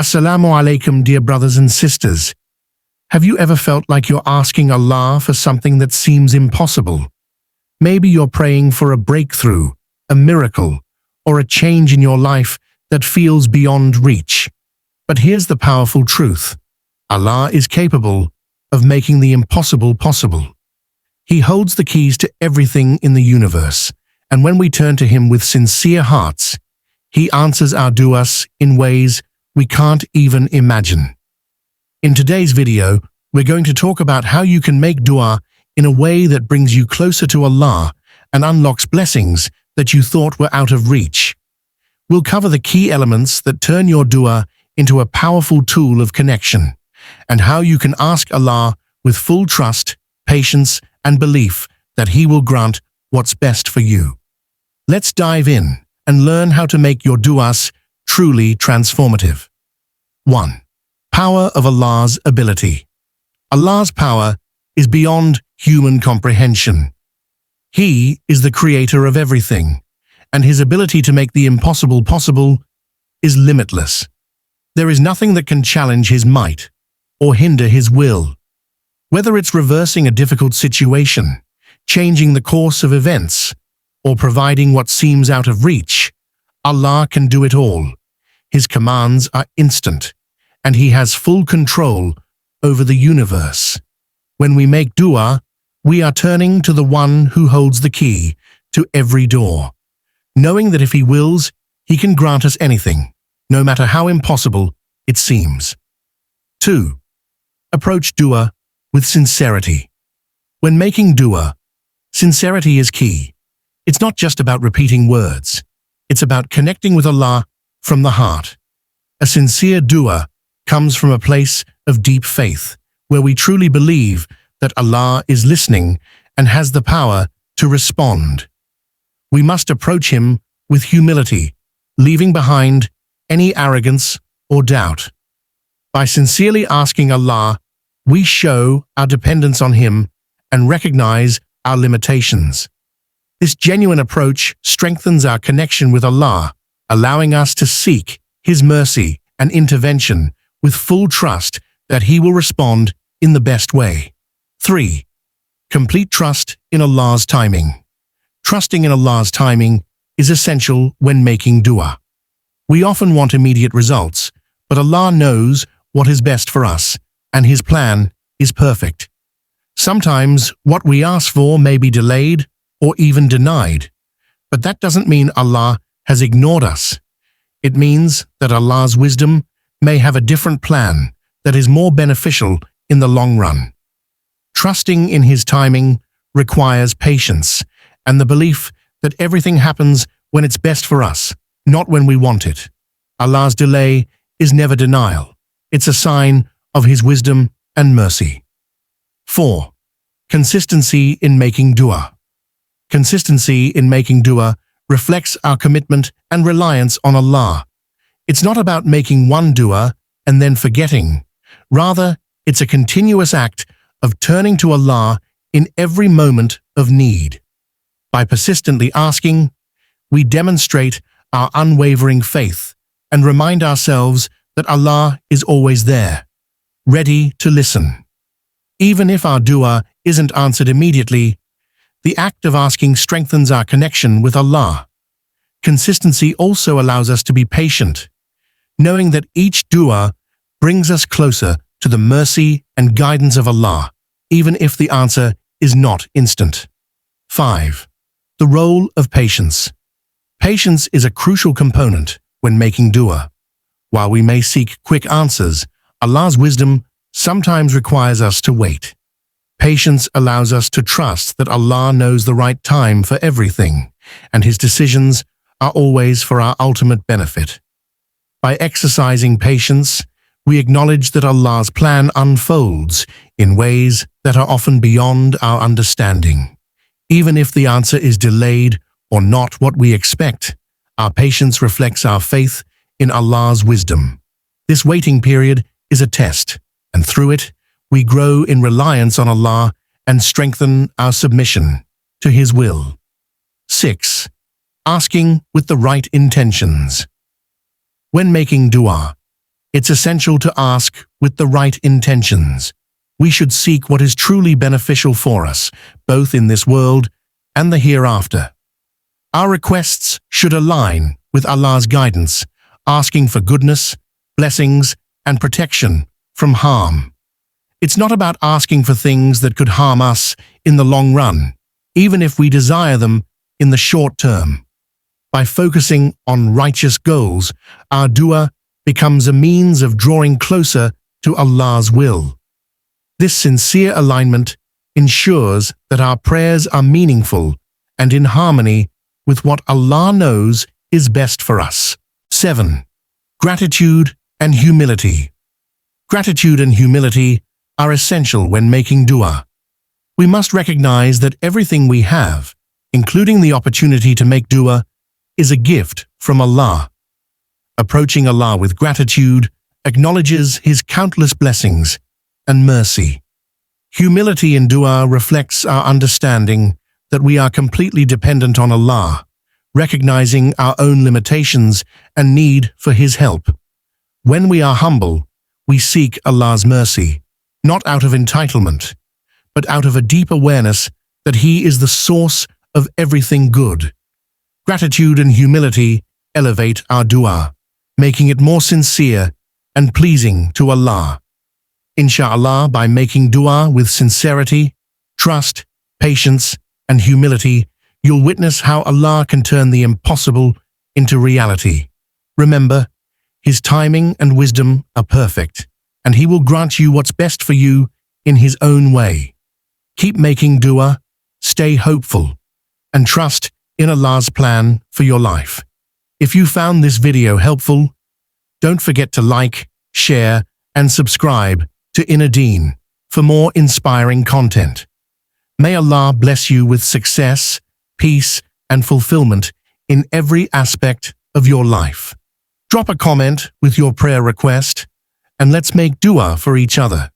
Assalamu Alaikum, dear brothers and sisters. Have you ever felt like you're asking Allah for something that seems impossible? Maybe you're praying for a breakthrough, a miracle, or a change in your life that feels beyond reach. But here's the powerful truth. Allah is capable of making the impossible possible. He holds the keys to everything in the universe, and when we turn to Him with sincere hearts, He answers our du'as in ways we can't even imagine. In today's video, we're going to talk about how you can make dua in a way that brings you closer to Allah and unlocks blessings that you thought were out of reach. We'll cover the key elements that turn your dua into a powerful tool of connection, and how you can ask Allah with full trust, patience, and belief that He will grant what's best for you. Let's dive in and learn how to make your du'as truly transformative. 1. Power of Allah's ability. Allah's power is beyond human comprehension. He is the creator of everything, and His ability to make the impossible possible is limitless. There is nothing that can challenge His might or hinder His will. Whether it's reversing a difficult situation, changing the course of events, or providing what seems out of reach, Allah can do it all. His commands are instant, and He has full control over the universe. When we make dua, we are turning to the One who holds the key to every door, knowing that if He wills, He can grant us anything, no matter how impossible it seems. 2. Approach dua with sincerity. When making dua, sincerity is key. It's not just about repeating words. It's about connecting with Allah from the heart. A sincere dua comes from a place of deep faith, where we truly believe that Allah is listening and has the power to respond. We must approach Him with humility, leaving behind any arrogance or doubt. By sincerely asking Allah, we show our dependence on Him and recognize our limitations. This genuine approach strengthens our connection with Allah, allowing us to seek His mercy and intervention with full trust that He will respond in the best way. 3. Complete trust in Allah's timing. Trusting in Allah's timing is essential when making dua. We often want immediate results, but Allah knows what is best for us, and His plan is perfect. Sometimes what we ask for may be delayed or even denied, but that doesn't mean Allah has ignored us. It means that Allah's wisdom may have a different plan that is more beneficial in the long run. Trusting in His timing requires patience and the belief that everything happens when it's best for us, not when we want it. Allah's delay is never denial. It's a sign of His wisdom and mercy. 4. Consistency in making dua. Consistency in making dua reflects our commitment and reliance on Allah. It's not about making one dua and then forgetting. Rather, it's a continuous act of turning to Allah in every moment of need. By persistently asking, we demonstrate our unwavering faith and remind ourselves that Allah is always there, ready to listen. Even if our dua isn't answered immediately, the act of asking strengthens our connection with Allah. Consistency also allows us to be patient, knowing that each dua brings us closer to the mercy and guidance of Allah, even if the answer is not instant. 5. The role of patience. Patience is a crucial component when making dua. While we may seek quick answers, Allah's wisdom sometimes requires us to wait. Patience allows us to trust that Allah knows the right time for everything, and His decisions are always for our ultimate benefit. By exercising patience, we acknowledge that Allah's plan unfolds in ways that are often beyond our understanding. Even if the answer is delayed or not what we expect, our patience reflects our faith in Allah's wisdom. This waiting period is a test, and through it, we grow in reliance on Allah and strengthen our submission to His will. 6. Asking with the right intentions. When making dua, It's essential to ask with the right intentions. We should seek what is truly beneficial for us, both in this world and the hereafter. Our requests should align with Allah's guidance, asking for goodness, blessings, and protection from harm. It's not about asking for things that could harm us in the long run, even if we desire them in the short term. By focusing on righteous goals, our dua becomes a means of drawing closer to Allah's will. This sincere alignment ensures that our prayers are meaningful and in harmony with what Allah knows is best for us. 7. Gratitude and humility. Gratitude and humility are essential when making dua. We must recognize that everything we have, including the opportunity to make dua, is a gift from Allah. Approaching Allah with gratitude acknowledges His countless blessings and mercy. Humility in dua reflects our understanding that we are completely dependent on Allah, recognizing our own limitations and need for His help. When we are humble, we seek Allah's mercy, not out of entitlement, but out of a deep awareness that He is the source of everything good. Gratitude and humility elevate our dua, making it more sincere and pleasing to Allah. Inshallah, by making dua with sincerity, trust, patience, and humility, you'll witness how Allah can turn the impossible into reality. Remember, His timing and wisdom are perfect, and He will grant you what's best for you in His own way. Keep making dua, stay hopeful, and trust in Allah's plan for your life. If you found this video helpful, don't forget to like, share, and subscribe to Inner Deen for more inspiring content. May Allah bless you with success, peace, and fulfillment in every aspect of your life. Drop a comment with your prayer request, and let's make dua for each other.